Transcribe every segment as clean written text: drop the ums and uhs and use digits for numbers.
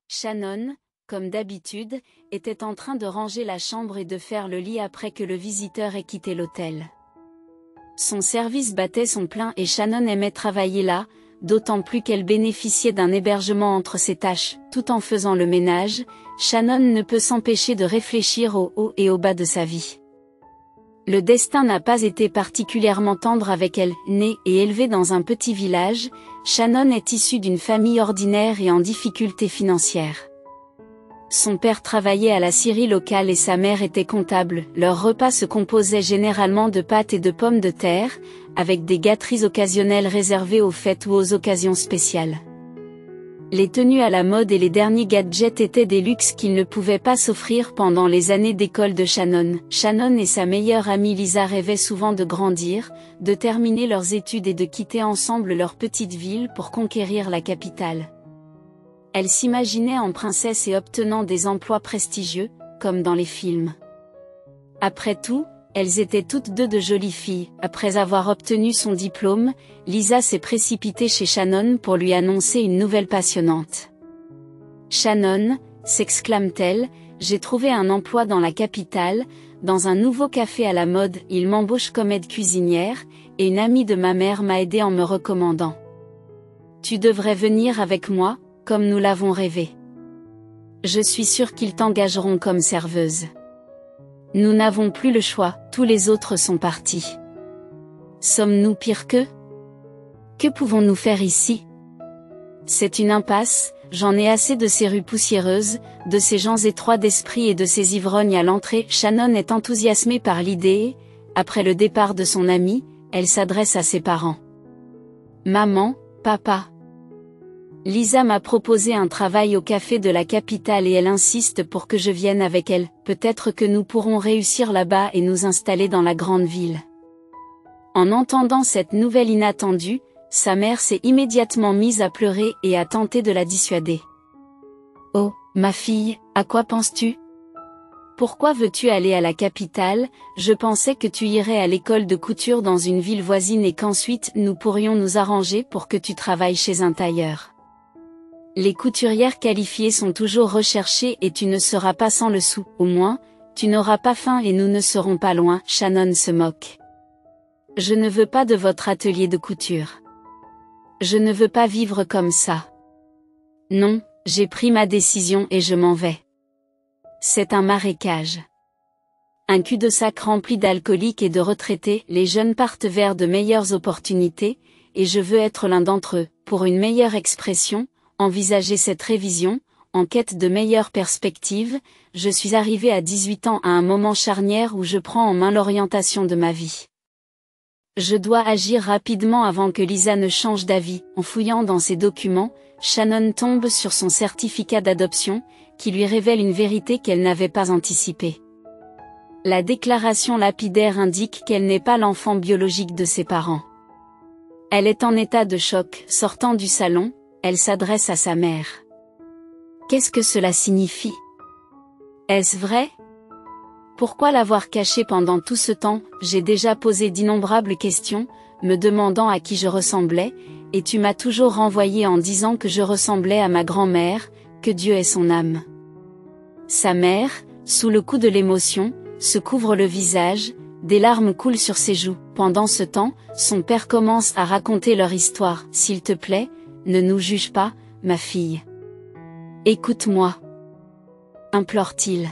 Shannon, comme d'habitude, était en train de ranger la chambre et de faire le lit après que le visiteur ait quitté l'hôtel. Son service battait son plein et Shannon aimait travailler là, d'autant plus qu'elle bénéficiait d'un hébergement entre ses tâches. Tout en faisant le ménage, Shannon ne peut s'empêcher de réfléchir au haut et au bas de sa vie. Le destin n'a pas été particulièrement tendre avec elle. Née et élevée dans un petit village, Shannon est issue d'une famille ordinaire et en difficulté financière. Son père travaillait à la scierie locale et sa mère était comptable. Leurs repas se composaient généralement de pâtes et de pommes de terre, avec des gâteries occasionnelles réservées aux fêtes ou aux occasions spéciales. Les tenues à la mode et les derniers gadgets étaient des luxes qu'ils ne pouvaient pas s'offrir pendant les années d'école de Shannon. Shannon et sa meilleure amie Lisa rêvaient souvent de grandir, de terminer leurs études et de quitter ensemble leur petite ville pour conquérir la capitale. Elles s'imaginaient en princesse et obtenant des emplois prestigieux, comme dans les films. Après tout, elles étaient toutes deux de jolies filles. Après avoir obtenu son diplôme, Lisa s'est précipitée chez Shannon pour lui annoncer une nouvelle passionnante. « Shannon », s'exclame-t-elle, « j'ai trouvé un emploi dans la capitale, dans un nouveau café à la mode. Il m'embauche comme aide cuisinière, et une amie de ma mère m'a aidée en me recommandant. Tu devrais venir avec moi, comme nous l'avons rêvé. Je suis sûre qu'ils t'engageront comme serveuse. » Nous n'avons plus le choix, tous les autres sont partis. Sommes-nous pires qu'eux? Que pouvons-nous faire ici? C'est une impasse, j'en ai assez de ces rues poussiéreuses, de ces gens étroits d'esprit et de ces ivrognes à l'entrée. Shannon est enthousiasmée par l'idée, après le départ de son amie, elle s'adresse à ses parents. Maman, papa. Lisa m'a proposé un travail au café de la capitale et elle insiste pour que je vienne avec elle. Peut-être que nous pourrons réussir là-bas et nous installer dans la grande ville. En entendant cette nouvelle inattendue, sa mère s'est immédiatement mise à pleurer et a tenté de la dissuader. Oh, ma fille, à quoi penses-tu? Pourquoi veux-tu aller à la capitale? Je pensais que tu irais à l'école de couture dans une ville voisine et qu'ensuite nous pourrions nous arranger pour que tu travailles chez un tailleur. Les couturières qualifiées sont toujours recherchées et tu ne seras pas sans le sou. Au moins, tu n'auras pas faim et nous ne serons pas loin. Shannon se moque. Je ne veux pas de votre atelier de couture. Je ne veux pas vivre comme ça. Non, j'ai pris ma décision et je m'en vais. C'est un marécage. Un cul-de-sac rempli d'alcooliques et de retraités. Les jeunes partent vers de meilleures opportunités, et je veux être l'un d'entre eux. Pour une meilleure expression, envisager cette révision, en quête de meilleures perspectives, je suis arrivé à 18 ans à un moment charnière où je prends en main l'orientation de ma vie. Je dois agir rapidement avant que Lisa ne change d'avis. En fouillant dans ses documents, Shannon tombe sur son certificat d'adoption, qui lui révèle une vérité qu'elle n'avait pas anticipée. La déclaration lapidaire indique qu'elle n'est pas l'enfant biologique de ses parents. Elle est en état de choc. Sortant du salon, elle s'adresse à sa mère. Qu'est-ce que cela signifie? Est-ce vrai? Pourquoi l'avoir caché pendant tout ce temps? J'ai déjà posé d'innombrables questions, me demandant à qui je ressemblais, et tu m'as toujours renvoyé en disant que je ressemblais à ma grand-mère, que Dieu ait son âme. Sa mère, sous le coup de l'émotion, se couvre le visage, des larmes coulent sur ses joues. Pendant ce temps, son père commence à raconter leur histoire. S'il te plaît, ne nous juge pas, ma fille. Écoute-moi. Implore-t-il.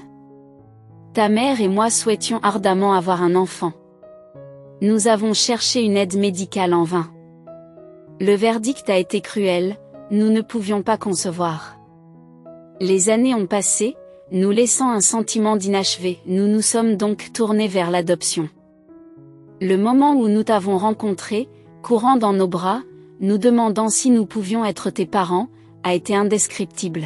Ta mère et moi souhaitions ardemment avoir un enfant. Nous avons cherché une aide médicale en vain. Le verdict a été cruel, nous ne pouvions pas concevoir. Les années ont passé, nous laissant un sentiment d'inachevé. Nous nous sommes donc tournés vers l'adoption. Le moment où nous t'avons rencontré, courant dans nos bras, nous demandant si nous pouvions être tes parents, a été indescriptible.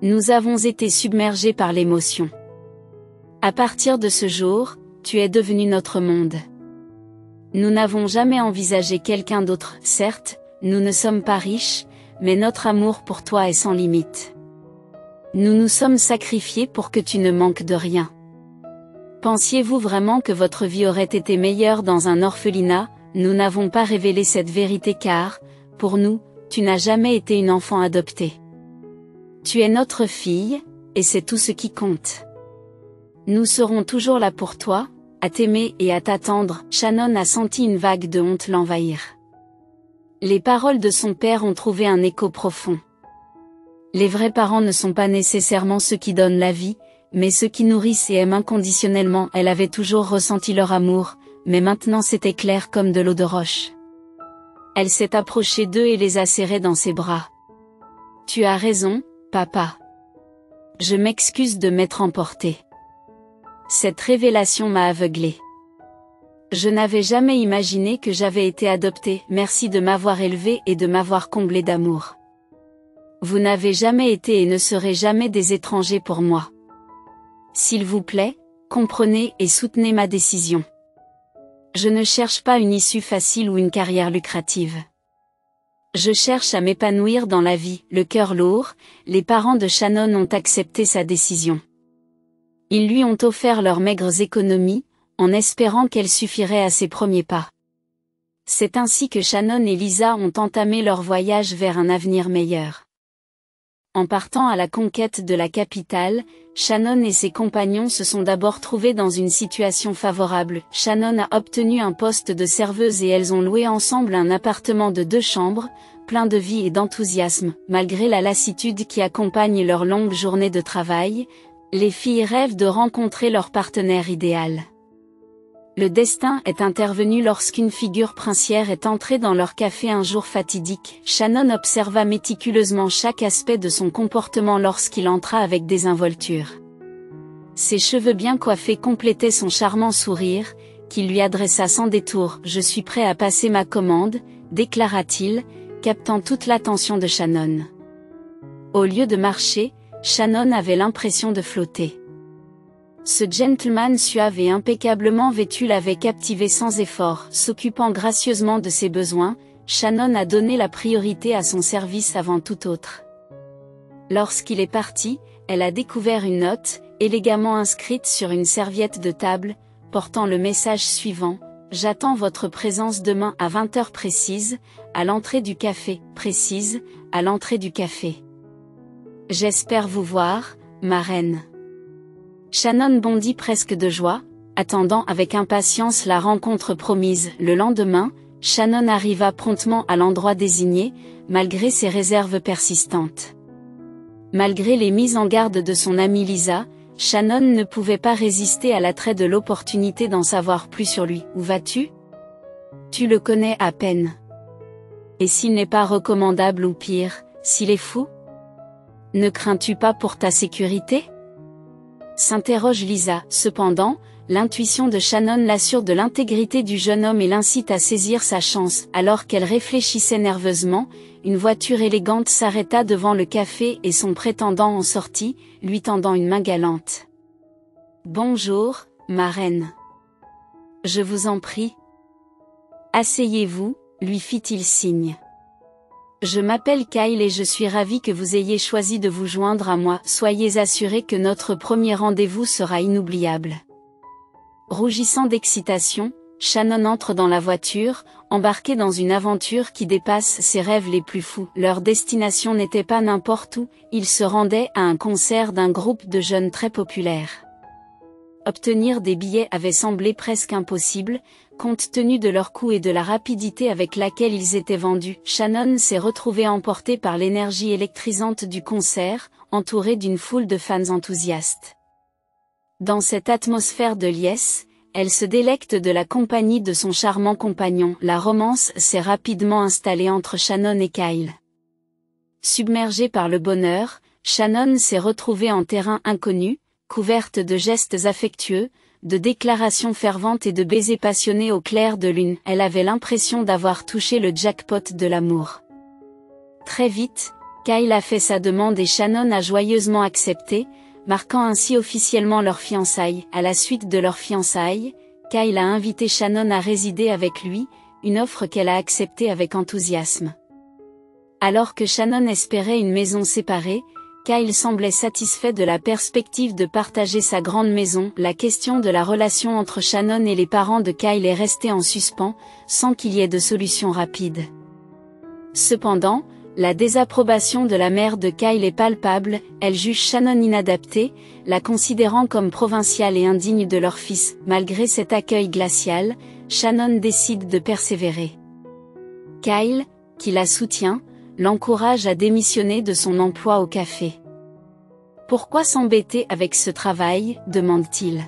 Nous avons été submergés par l'émotion. À partir de ce jour, tu es devenu notre monde. Nous n'avons jamais envisagé quelqu'un d'autre. Certes, nous ne sommes pas riches, mais notre amour pour toi est sans limite. Nous nous sommes sacrifiés pour que tu ne manques de rien. Pensiez-vous vraiment que votre vie aurait été meilleure dans un orphelinat? Nous n'avons pas révélé cette vérité car, pour nous, tu n'as jamais été une enfant adoptée. Tu es notre fille, et c'est tout ce qui compte. Nous serons toujours là pour toi, à t'aimer et à t'attendre. Shannon a senti une vague de honte l'envahir. Les paroles de son père ont trouvé un écho profond. Les vrais parents ne sont pas nécessairement ceux qui donnent la vie, mais ceux qui nourrissent et aiment inconditionnellement. Elle avait toujours ressenti leur amour, mais maintenant c'était clair comme de l'eau de roche. Elle s'est approchée d'eux et les a serrés dans ses bras. Tu as raison, papa. Je m'excuse de m'être emportée. Cette révélation m'a aveuglée. Je n'avais jamais imaginé que j'avais été adoptée. Merci de m'avoir élevée et de m'avoir comblée d'amour. Vous n'avez jamais été et ne serez jamais des étrangers pour moi. S'il vous plaît, comprenez et soutenez ma décision. Je ne cherche pas une issue facile ou une carrière lucrative. Je cherche à m'épanouir dans la vie. Le cœur lourd, les parents de Shannon ont accepté sa décision. Ils lui ont offert leurs maigres économies, en espérant qu'elles suffiraient à ses premiers pas. C'est ainsi que Shannon et Lisa ont entamé leur voyage vers un avenir meilleur. En partant à la conquête de la capitale, Shannon et ses compagnons se sont d'abord trouvés dans une situation favorable. Shannon a obtenu un poste de serveuse et elles ont loué ensemble un appartement de 2 chambres, plein de vie et d'enthousiasme. Malgré la lassitude qui accompagne leur longue journée de travail, les filles rêvent de rencontrer leur partenaire idéal. Le destin est intervenu lorsqu'une figure princière est entrée dans leur café un jour fatidique. Shannon observa méticuleusement chaque aspect de son comportement lorsqu'il entra avec désinvolture. Ses cheveux bien coiffés complétaient son charmant sourire, qu'il lui adressa sans détour. « Je suis prêt à passer ma commande », déclara-t-il, captant toute l'attention de Shannon. Au lieu de marcher, Shannon avait l'impression de flotter. Ce gentleman suave et impeccablement vêtu l'avait captivé sans effort. S'occupant gracieusement de ses besoins, Shannon a donné la priorité à son service avant tout autre. Lorsqu'il est parti, elle a découvert une note, élégamment inscrite sur une serviette de table, portant le message suivant: « J'attends votre présence demain à 20h précise, à l'entrée du café, précise, à l'entrée du café. J'espère vous voir, ma reine. » Shannon bondit presque de joie, attendant avec impatience la rencontre promise. Le lendemain, Shannon arriva promptement à l'endroit désigné, malgré ses réserves persistantes. Malgré les mises en garde de son amie Lisa, Shannon ne pouvait pas résister à l'attrait de l'opportunité d'en savoir plus sur lui. « Où vas-tu ? Tu le connais à peine. Et s'il n'est pas recommandable ou pire, s'il est fou ? Ne crains-tu pas pour ta sécurité ? » s'interroge Lisa. Cependant, l'intuition de Shannon l'assure de l'intégrité du jeune homme et l'incite à saisir sa chance. Alors qu'elle réfléchissait nerveusement, une voiture élégante s'arrêta devant le café et son prétendant en sortit, lui tendant une main galante. « Bonjour, ma reine. Je vous en prie. Asseyez-vous, lui fit-il signe. Je m'appelle Kyle et je suis ravi que vous ayez choisi de vous joindre à moi. Soyez assurés que notre premier rendez-vous sera inoubliable. » Rougissant d'excitation, Shannon entre dans la voiture, embarquée dans une aventure qui dépasse ses rêves les plus fous. Leur destination n'était pas n'importe où, ils se rendaient à un concert d'un groupe de jeunes très populaire. Obtenir des billets avait semblé presque impossible, compte tenu de leur coût et de la rapidité avec laquelle ils étaient vendus. Shannon s'est retrouvée emportée par l'énergie électrisante du concert, entourée d'une foule de fans enthousiastes. Dans cette atmosphère de liesse, elle se délecte de la compagnie de son charmant compagnon. La romance s'est rapidement installée entre Shannon et Kyle. Submergée par le bonheur, Shannon s'est retrouvée en terrain inconnu, couverte de gestes affectueux, de déclarations ferventes et de baisers passionnés au clair de lune. Elle avait l'impression d'avoir touché le jackpot de l'amour. Très vite, Kyle a fait sa demande et Shannon a joyeusement accepté, marquant ainsi officiellement leur fiançailles. À la suite de leur fiançailles, Kyle a invité Shannon à résider avec lui, une offre qu'elle a acceptée avec enthousiasme. Alors que Shannon espérait une maison séparée, Kyle semblait satisfait de la perspective de partager sa grande maison. La question de la relation entre Shannon et les parents de Kyle est restée en suspens, sans qu'il y ait de solution rapide. Cependant, La désapprobation de la mère de Kyle est palpable, elle juge Shannon inadaptée, la considérant comme provinciale et indigne de leur fils. Malgré cet accueil glacial, Shannon décide de persévérer. Kyle, qui la soutient, l'encourage à démissionner de son emploi au café. « Pourquoi s'embêter avec ce travail ?» demande-t-il.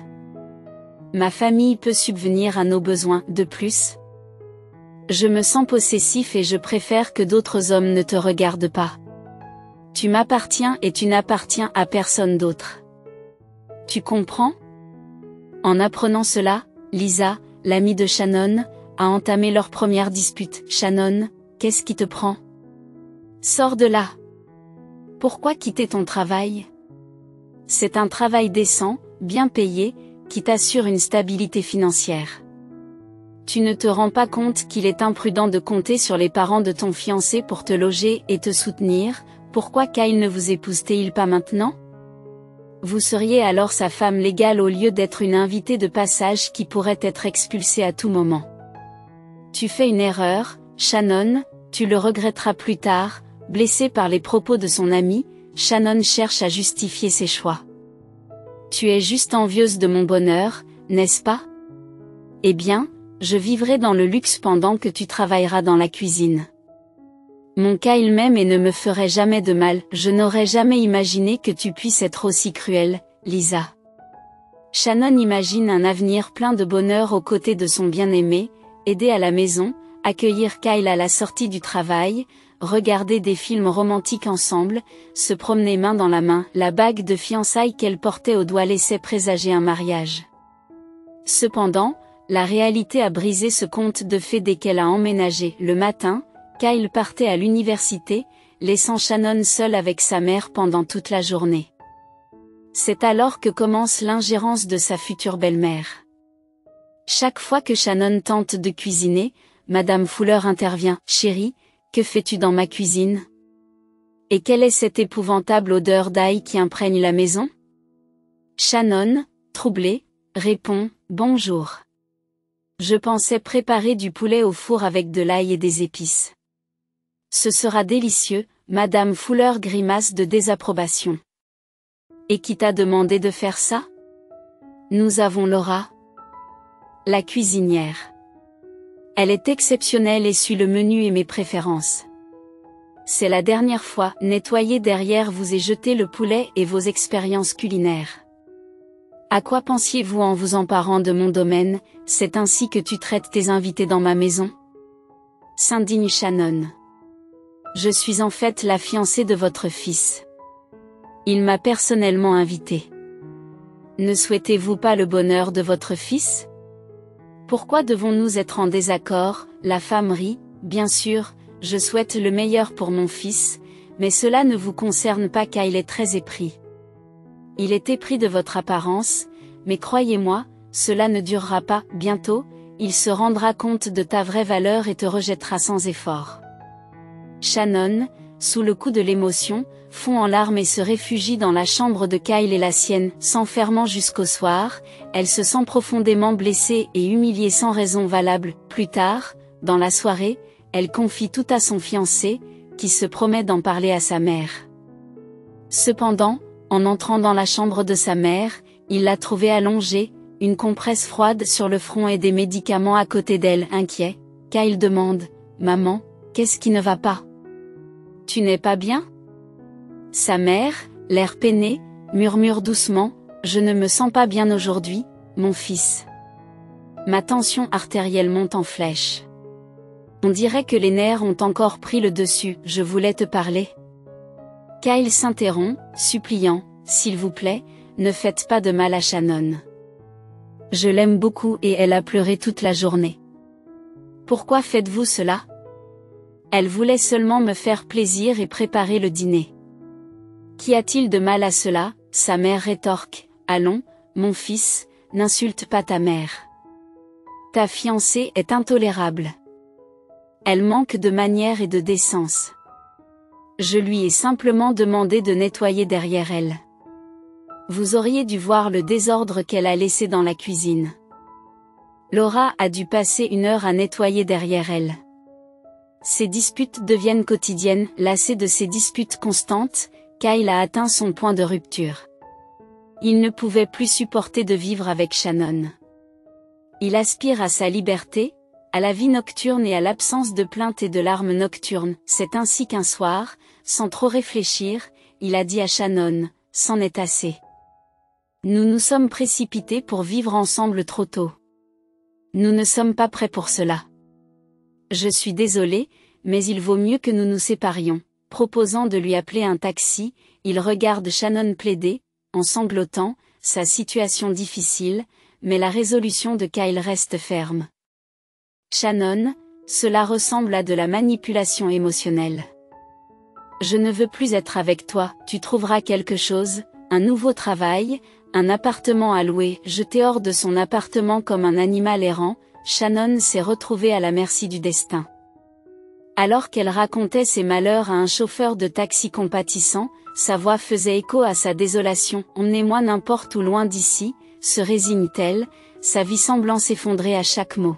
« Ma famille peut subvenir à nos besoins, de plus. Je me sens possessif et je préfère que d'autres hommes ne te regardent pas. Tu m'appartiens et tu n'appartiens à personne d'autre. Tu comprends ?» En apprenant cela, Lisa, l'amie de Shannon, a entamé leur première dispute. « Shannon, qu'est-ce qui te prend ? Sors de là. Pourquoi quitter ton travail ? C'est un travail décent, bien payé, qui t'assure une stabilité financière. Tu ne te rends pas compte qu'il est imprudent de compter sur les parents de ton fiancé pour te loger et te soutenir. Pourquoi Kyle ne vous épouse-t-il pas maintenant ? Vous seriez alors sa femme légale au lieu d'être une invitée de passage qui pourrait être expulsée à tout moment. Tu fais une erreur, Shannon, tu le regretteras plus tard. » Blessée par les propos de son amie, Shannon cherche à justifier ses choix. « Tu es juste envieuse de mon bonheur, n'est-ce pas ? Eh bien, je vivrai dans le luxe pendant que tu travailleras dans la cuisine. Mon Kyle m'aime et ne me ferait jamais de mal. Je n'aurais jamais imaginé que tu puisses être aussi cruelle, Lisa. » Shannon imagine un avenir plein de bonheur aux côtés de son bien-aimé, aider à la maison, accueillir Kyle à la sortie du travail, regarder des films romantiques ensemble, se promener main dans la main. La bague de fiançailles qu'elle portait au doigt laissait présager un mariage. Cependant, la réalité a brisé ce conte de fées dès qu'elle a emménagé. Le matin, Kyle partait à l'université, laissant Shannon seule avec sa mère pendant toute la journée. C'est alors que commence l'ingérence de sa future belle-mère. Chaque fois que Shannon tente de cuisiner, Madame Fuller intervient. « Chérie, que fais-tu dans ma cuisine ? Et quelle est cette épouvantable odeur d'ail qui imprègne la maison ?» Shannon, troublée, répond « Bonjour. Je pensais préparer du poulet au four avec de l'ail et des épices. » « Ce sera délicieux, » Madame Fuller grimace de désapprobation. « Et qui t'a demandé de faire ça ? » Nous avons Laura, la cuisinière. Elle est exceptionnelle et suit le menu et mes préférences. C'est la dernière fois. Nettoyez derrière vous et jetez le poulet et vos expériences culinaires. À quoi pensiez-vous en vous emparant de mon domaine ? C'est ainsi que tu traites tes invités dans ma maison ? S'indigne Shannon. Je suis en fait la fiancée de votre fils. Il m'a personnellement invitée. Ne souhaitez-vous pas le bonheur de votre fils ? Pourquoi devons-nous être en désaccord ? La femme rit. Bien sûr, je souhaite le meilleur pour mon fils, mais cela ne vous concerne pas car il est très épris. Il est épris de votre apparence, mais croyez-moi, cela ne durera pas. Bientôt, il se rendra compte de ta vraie valeur et te rejettera sans effort. Shannon, sous le coup de l'émotion, fond en larmes et se réfugie dans la chambre de Kyle et la sienne. S'enfermant jusqu'au soir, elle se sent profondément blessée et humiliée sans raison valable. Plus tard, dans la soirée, elle confie tout à son fiancé, qui se promet d'en parler à sa mère. Cependant, en entrant dans la chambre de sa mère, il l'a trouvée allongée, une compresse froide sur le front et des médicaments à côté d'elle. Inquiet, Kyle demande « Maman, qu'est-ce qui ne va pas ? Tu n'es pas bien ?» Sa mère, l'air peiné, murmure doucement « Je ne me sens pas bien aujourd'hui, mon fils. Ma tension artérielle monte en flèche. On dirait que les nerfs ont encore pris le dessus. Je voulais te parler. » Kyle s'interrompt, suppliant « S'il vous plaît, ne faites pas de mal à Shannon. Je l'aime beaucoup et elle a pleuré toute la journée. Pourquoi faites-vous cela ? Elle voulait seulement me faire plaisir et préparer le dîner. Qu'y a-t-il de mal à cela ? Sa mère rétorque. Allons, mon fils, n'insulte pas ta mère. Ta fiancée est intolérable. Elle manque de manières et de décence. Je lui ai simplement demandé de nettoyer derrière elle. Vous auriez dû voir le désordre qu'elle a laissé dans la cuisine. Laura a dû passer 1 heure à nettoyer derrière elle. Ces disputes deviennent quotidiennes. Lassé de ces disputes constantes, Kyle a atteint son point de rupture. Il ne pouvait plus supporter de vivre avec Shannon. Il aspire à sa liberté, à la vie nocturne et à l'absence de plaintes et de larmes nocturnes. C'est ainsi qu'un soir, sans trop réfléchir, il a dit à Shannon, « C'en est assez. Nous nous sommes précipités pour vivre ensemble trop tôt. Nous ne sommes pas prêts pour cela. Je suis désolé, mais il vaut mieux que nous nous séparions. » Proposant de lui appeler un taxi, il regarde Shannon plaider, en sanglotant, sa situation difficile, mais la résolution de Kyle reste ferme. Shannon, cela ressemble à de la manipulation émotionnelle. Je ne veux plus être avec toi, tu trouveras quelque chose, un nouveau travail, un appartement à louer. Jeté hors de son appartement comme un animal errant, Shannon s'est retrouvée à la merci du destin. Alors qu'elle racontait ses malheurs à un chauffeur de taxi compatissant, sa voix faisait écho à sa désolation. « Emmenez-moi n'importe où loin d'ici », se résigne-t-elle, sa vie semblant s'effondrer à chaque mot.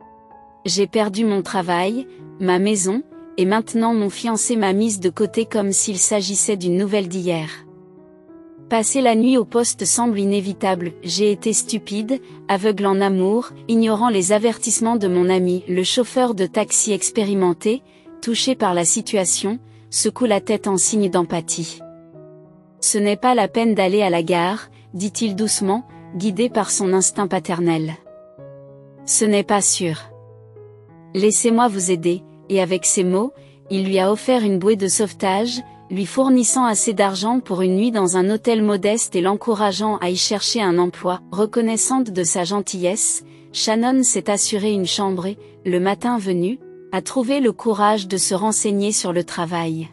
« J'ai perdu mon travail, ma maison, et maintenant mon fiancé m'a mise de côté comme s'il s'agissait d'une nouvelle d'hier. Passer la nuit au poste semble inévitable, j'ai été stupide, aveugle en amour, ignorant les avertissements de mon ami. » Le chauffeur de taxi expérimenté, touché par la situation, secoue la tête en signe d'empathie. « Ce n'est pas la peine d'aller à la gare, dit-il doucement, guidé par son instinct paternel. « Ce n'est pas sûr. Laissez-moi vous aider. » Et avec ces mots, il lui a offert une bouée de sauvetage, lui fournissant assez d'argent pour une nuit dans un hôtel modeste et l'encourageant à y chercher un emploi. Reconnaissante de sa gentillesse, Shannon s'est assuré une chambre et, le matin venu, a trouvé le courage de se renseigner sur le travail.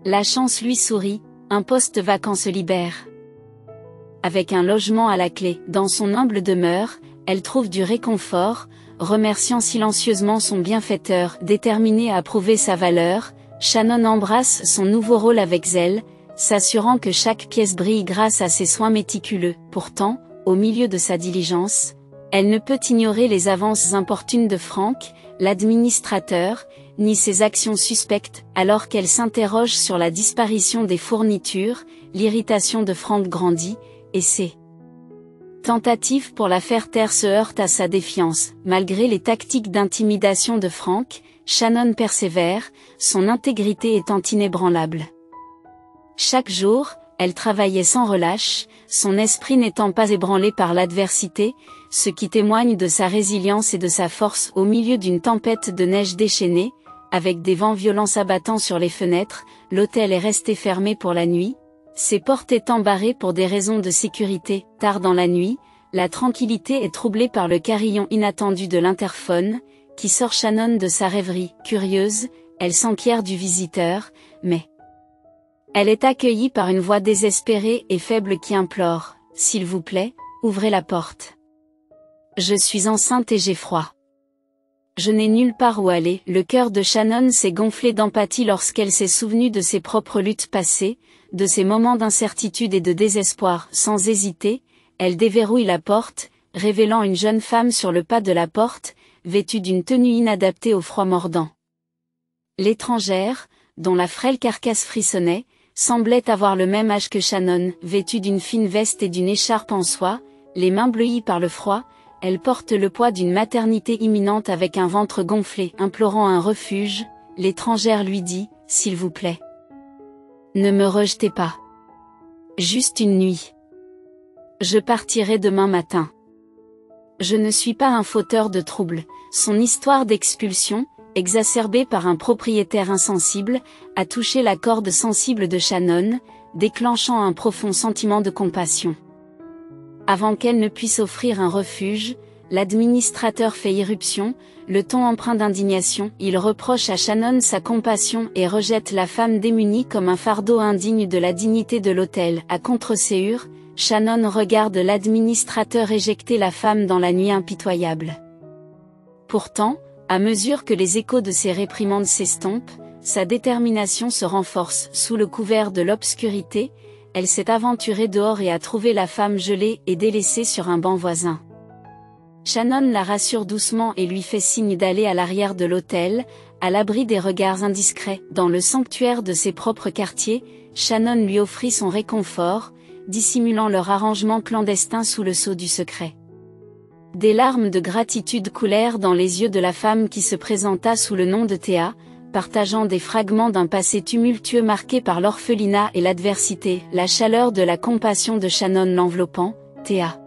La chance lui sourit, un poste vacant se libère. Avec un logement à la clé, dans son humble demeure, elle trouve du réconfort, remerciant silencieusement son bienfaiteur. Déterminée à prouver sa valeur, Shannon embrasse son nouveau rôle avec zèle, s'assurant que chaque pièce brille grâce à ses soins méticuleux. Pourtant, au milieu de sa diligence, elle ne peut ignorer les avances importunes de Frank, l'administrateur, ni ses actions suspectes. Alors qu'elle s'interroge sur la disparition des fournitures, l'irritation de Frank grandit, et ses tentatives pour la faire taire se heurtent à sa défiance. Malgré les tactiques d'intimidation de Frank, Shannon persévère, son intégrité étant inébranlable. Chaque jour, elle travaillait sans relâche, son esprit n'étant pas ébranlé par l'adversité, ce qui témoigne de sa résilience et de sa force. Au milieu d'une tempête de neige déchaînée, avec des vents violents s'abattant sur les fenêtres, l'hôtel est resté fermé pour la nuit, ses portes étant barrées pour des raisons de sécurité. Tard dans la nuit, la tranquillité est troublée par le carillon inattendu de l'interphone, qui sort Shannon de sa rêverie. Curieuse, elle s'enquiert du visiteur, mais elle est accueillie par une voix désespérée et faible qui implore, « S'il vous plaît, ouvrez la porte. Je suis enceinte et j'ai froid. Je n'ai nulle part où aller. » Le cœur de Shannon s'est gonflé d'empathie lorsqu'elle s'est souvenue de ses propres luttes passées, de ses moments d'incertitude et de désespoir. Sans hésiter, elle déverrouille la porte, révélant une jeune femme sur le pas de la porte, vêtue d'une tenue inadaptée au froid mordant. L'étrangère, dont la frêle carcasse frissonnait, semblait avoir le même âge que Shannon. Vêtue d'une fine veste et d'une écharpe en soie, les mains bleuies par le froid, elle porte le poids d'une maternité imminente avec un ventre gonflé. Implorant un refuge, l'étrangère lui dit, « S'il vous plaît. Ne me rejetez pas. Juste une nuit. Je partirai demain matin. » Je ne suis pas un fauteur de troubles. Son histoire d'expulsion, exacerbée par un propriétaire insensible, a touché la corde sensible de Shannon, déclenchant un profond sentiment de compassion. Avant qu'elle ne puisse offrir un refuge, l'administrateur fait irruption, le ton empreint d'indignation. Il reproche à Shannon sa compassion et rejette la femme démunie comme un fardeau indigne de la dignité de l'hôtel. À contre-séure, Shannon regarde l'administrateur éjecter la femme dans la nuit impitoyable. Pourtant, à mesure que les échos de ses réprimandes s'estompent, sa détermination se renforce. Sous le couvert de l'obscurité, elle s'est aventurée dehors et a trouvé la femme gelée et délaissée sur un banc voisin. Shannon la rassure doucement et lui fait signe d'aller à l'arrière de l'hôtel, à l'abri des regards indiscrets. Dans le sanctuaire de ses propres quartiers, Shannon lui offrit son réconfort, dissimulant leur arrangement clandestin sous le sceau du secret. Des larmes de gratitude coulèrent dans les yeux de la femme qui se présenta sous le nom de Théa, partageant des fragments d'un passé tumultueux marqué par l'orphelinat et l'adversité. La chaleur de la compassion de Shannon l'enveloppant, Théa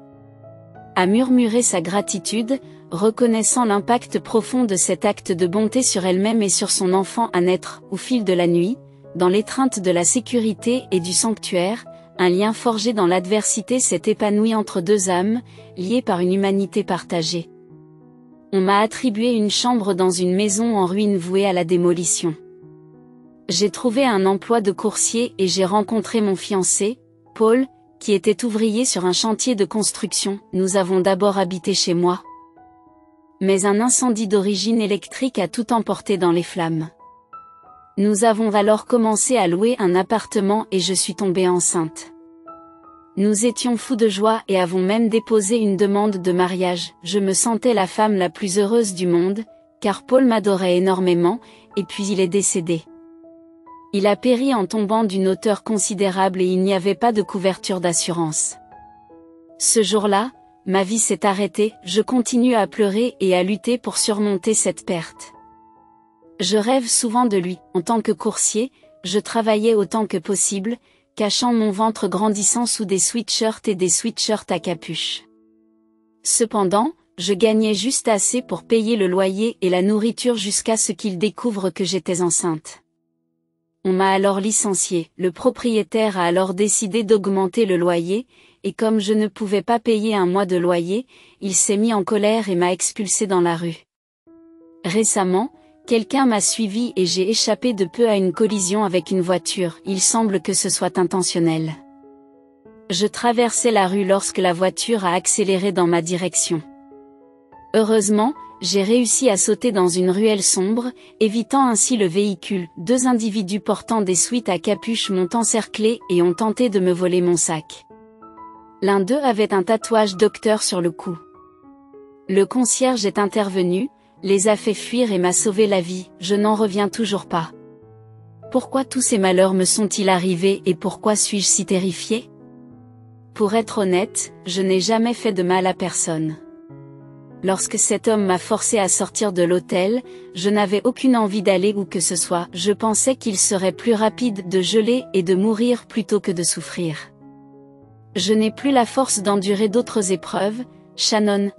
a murmuré sa gratitude, reconnaissant l'impact profond de cet acte de bonté sur elle-même et sur son enfant. Un être, au fil de la nuit, dans l'étreinte de la sécurité et du sanctuaire, un lien forgé dans l'adversité s'est épanoui entre deux âmes, liées par une humanité partagée. On m'a attribué une chambre dans une maison en ruine vouée à la démolition. J'ai trouvé un emploi de coursier et j'ai rencontré mon fiancé, Paul, qui était ouvrier sur un chantier de construction. Nous avons d'abord habité chez moi. Mais un incendie d'origine électrique a tout emporté dans les flammes. Nous avons alors commencé à louer un appartement et je suis tombée enceinte. Nous étions fous de joie et avons même déposé une demande de mariage. Je me sentais la femme la plus heureuse du monde, car Paul m'adorait énormément, et puis il est décédé. Il a péri en tombant d'une hauteur considérable et il n'y avait pas de couverture d'assurance. Ce jour-là, ma vie s'est arrêtée. Je continue à pleurer et à lutter pour surmonter cette perte. Je rêve souvent de lui. En tant que coursier, je travaillais autant que possible, cachant mon ventre grandissant sous des sweatshirts et des sweatshirts à capuche. Cependant, je gagnais juste assez pour payer le loyer et la nourriture jusqu'à ce qu'il découvre que j'étais enceinte. On m'a alors licenciée. Le propriétaire a alors décidé d'augmenter le loyer, et comme je ne pouvais pas payer un mois de loyer, il s'est mis en colère et m'a expulsée dans la rue. Récemment, quelqu'un m'a suivi et j'ai échappé de peu à une collision avec une voiture. Il semble que ce soit intentionnel. Je traversais la rue lorsque la voiture a accéléré dans ma direction. Heureusement, j'ai réussi à sauter dans une ruelle sombre, évitant ainsi le véhicule. Deux individus portant des sweats à capuche m'ont encerclé et ont tenté de me voler mon sac. L'un d'eux avait un tatouage docteur sur le cou. Le concierge est intervenu, les a fait fuir et m'a sauvé la vie. Je n'en reviens toujours pas. Pourquoi tous ces malheurs me sont-ils arrivés et pourquoi suis-je si terrifiée? Pour être honnête, je n'ai jamais fait de mal à personne. Lorsque cet homme m'a forcé à sortir de l'hôtel, je n'avais aucune envie d'aller où que ce soit. Je pensais qu'il serait plus rapide de geler et de mourir plutôt que de souffrir. Je n'ai plus la force d'endurer d'autres épreuves. Shannon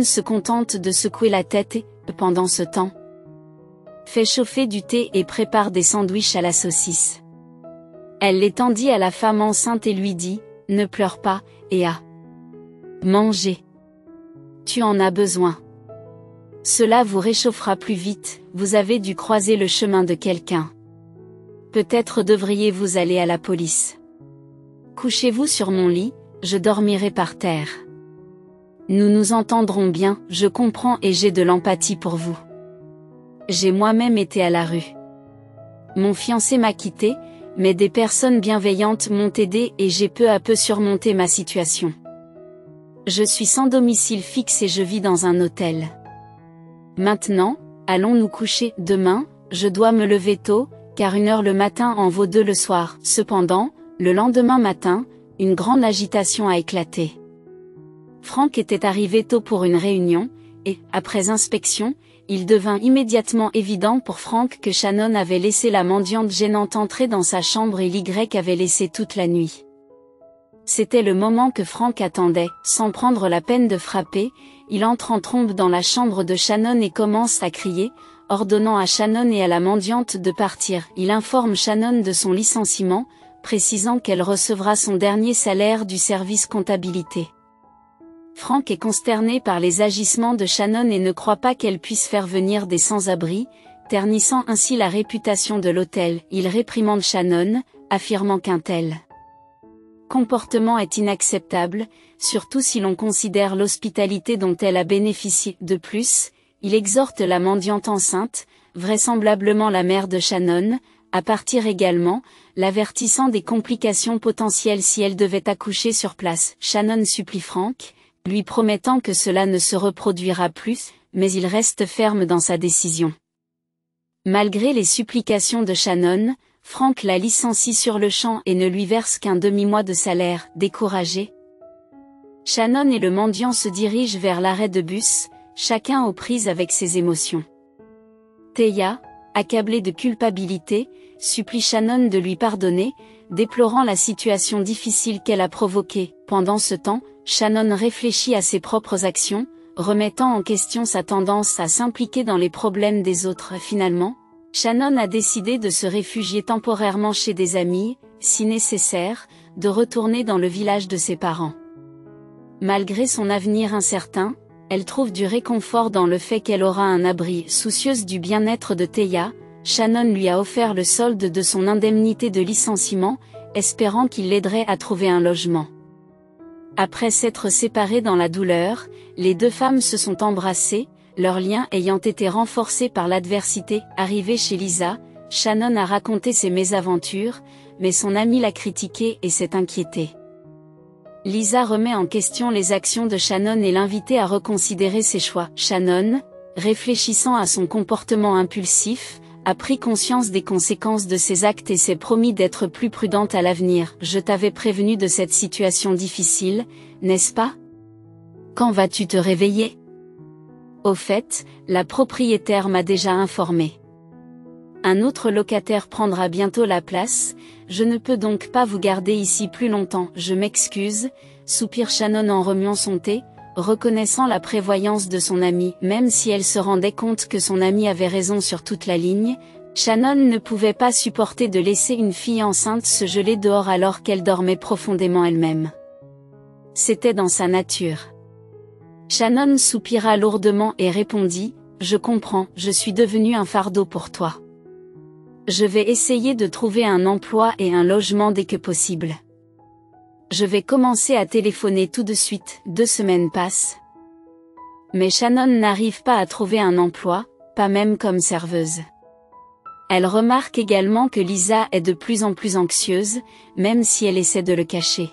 se contente de secouer la tête et, pendant ce temps, fait chauffer du thé et prépare des sandwichs à la saucisse. Elle les tendit à la femme enceinte et lui dit, « Ne pleure pas, et à manger. Tu en as besoin. Cela vous réchauffera plus vite, vous avez dû croiser le chemin de quelqu'un. Peut-être devriez-vous aller à la police. Couchez-vous sur mon lit, je dormirai par terre. Nous nous entendrons bien, je comprends et j'ai de l'empathie pour vous. J'ai moi-même été à la rue. Mon fiancé m'a quitté, mais des personnes bienveillantes m'ont aidé et j'ai peu à peu surmonté ma situation. Je suis sans domicile fixe et je vis dans un hôtel. Maintenant, allons nous coucher. Demain, je dois me lever tôt, car 1 heure le matin en vaut 2 le soir. Cependant, le lendemain matin, une grande agitation a éclaté. Frank était arrivé tôt pour une réunion, et, après inspection, il devint immédiatement évident pour Frank que Shannon avait laissé la mendiante gênante entrer dans sa chambre et l'Y avait laissé toute la nuit. C'était le moment que Frank attendait. Sans prendre la peine de frapper, il entre en trombe dans la chambre de Shannon et commence à crier, ordonnant à Shannon et à la mendiante de partir. Il informe Shannon de son licenciement, précisant qu'elle recevra son dernier salaire du service comptabilité. Frank est consterné par les agissements de Shannon et ne croit pas qu'elle puisse faire venir des sans-abri, ternissant ainsi la réputation de l'hôtel. Il réprimande Shannon, affirmant qu'un tel comportement est inacceptable, surtout si l'on considère l'hospitalité dont elle a bénéficié. De plus, il exhorte la mendiante enceinte, vraisemblablement la mère de Shannon, à partir également, l'avertissant des complications potentielles si elle devait accoucher sur place. Shannon supplie Frank, lui promettant que cela ne se reproduira plus, mais il reste ferme dans sa décision. Malgré les supplications de Shannon, Frank la licencie sur le champ et ne lui verse qu'un demi-mois de salaire. Découragé, Shannon et le mendiant se dirigent vers l'arrêt de bus, chacun aux prises avec ses émotions. Thea, accablée de culpabilité, supplie Shannon de lui pardonner, déplorant la situation difficile qu'elle a provoquée. Pendant ce temps, Shannon réfléchit à ses propres actions, remettant en question sa tendance à s'impliquer dans les problèmes des autres. Finalement, Shannon a décidé de se réfugier temporairement chez des amis, si nécessaire, de retourner dans le village de ses parents. Malgré son avenir incertain, elle trouve du réconfort dans le fait qu'elle aura un abri. Soucieuse du bien-être de Thea, Shannon lui a offert le solde de son indemnité de licenciement, espérant qu'il l'aiderait à trouver un logement. Après s'être séparées dans la douleur, les deux femmes se sont embrassées, leur lien ayant été renforcé par l'adversité. Arrivée chez Lisa, Shannon a raconté ses mésaventures, mais son amie l'a critiquée et s'est inquiétée. Lisa remet en question les actions de Shannon et l'invite à reconsidérer ses choix. Shannon, réfléchissant à son comportement impulsif, a pris conscience des conséquences de ses actes et s'est promis d'être plus prudente à l'avenir. Je t'avais prévenu de cette situation difficile, n'est-ce pas? Quand vas-tu te réveiller? Au fait, la propriétaire m'a déjà informé. Un autre locataire prendra bientôt la place, je ne peux donc pas vous garder ici plus longtemps. Je m'excuse, soupire Shannon en remuant son thé, reconnaissant la prévoyance de son amie. Même si elle se rendait compte que son amie avait raison sur toute la ligne, Shannon ne pouvait pas supporter de laisser une fille enceinte se geler dehors alors qu'elle dormait profondément elle-même. C'était dans sa nature. Shannon soupira lourdement et répondit, « Je comprends, je suis devenu un fardeau pour toi. Je vais essayer de trouver un emploi et un logement dès que possible. Je vais commencer à téléphoner tout de suite. » 2 semaines passent. Mais Shannon n'arrive pas à trouver un emploi, pas même comme serveuse. Elle remarque également que Lisa est de plus en plus anxieuse, même si elle essaie de le cacher.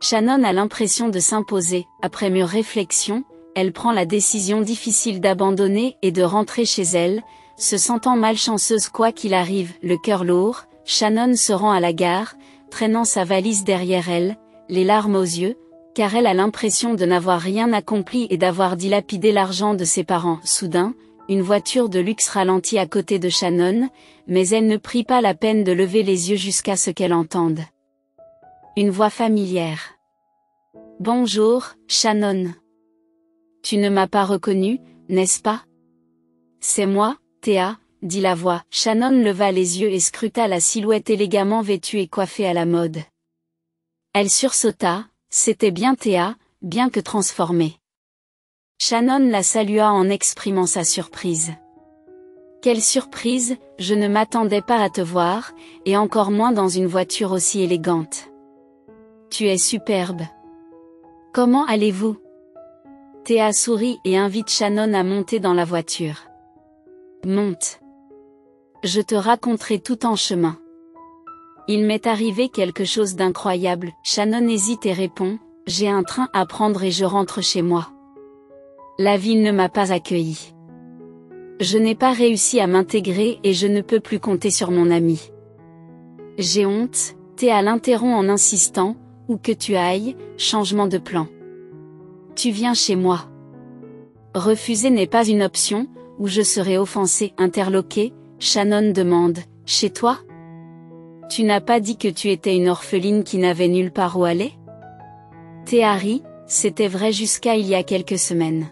Shannon a l'impression de s'imposer. Après mûre réflexion, elle prend la décision difficile d'abandonner et de rentrer chez elle, se sentant malchanceuse quoi qu'il arrive. Le cœur lourd, Shannon se rend à la gare, traînant sa valise derrière elle, les larmes aux yeux, car elle a l'impression de n'avoir rien accompli et d'avoir dilapidé l'argent de ses parents. Soudain, une voiture de luxe ralentit à côté de Shannon, mais elle ne prit pas la peine de lever les yeux jusqu'à ce qu'elle entende une voix familière. « Bonjour, Shannon. Tu ne m'as pas reconnue, n'est-ce pas? » « C'est moi, Thea, » dit la voix. Shannon leva les yeux et scruta la silhouette élégamment vêtue et coiffée à la mode. Elle sursauta, c'était bien Thea, bien que transformée. Shannon la salua en exprimant sa surprise. « Quelle surprise, je ne m'attendais pas à te voir, et encore moins dans une voiture aussi élégante. Tu es superbe. Comment allez-vous? » Thea sourit et invite Shannon à monter dans la voiture. « Monte. Je te raconterai tout en chemin. Il m'est arrivé quelque chose d'incroyable. » Shannon hésite et répond, « J'ai un train à prendre et je rentre chez moi. La ville ne m'a pas accueilli. Je n'ai pas réussi à m'intégrer et je ne peux plus compter sur mon ami. » J'ai honte, Thea l'interrompt en insistant, « Où que tu ailles, changement de plan. Tu viens chez moi. Refuser n'est pas une option, ou je serai offensée. » Interloquée, Shannon demande, « Chez toi? Tu n'as pas dit que tu étais une orpheline qui n'avait nulle part où aller? » Thea rit, c'était vrai jusqu'à il y a quelques semaines.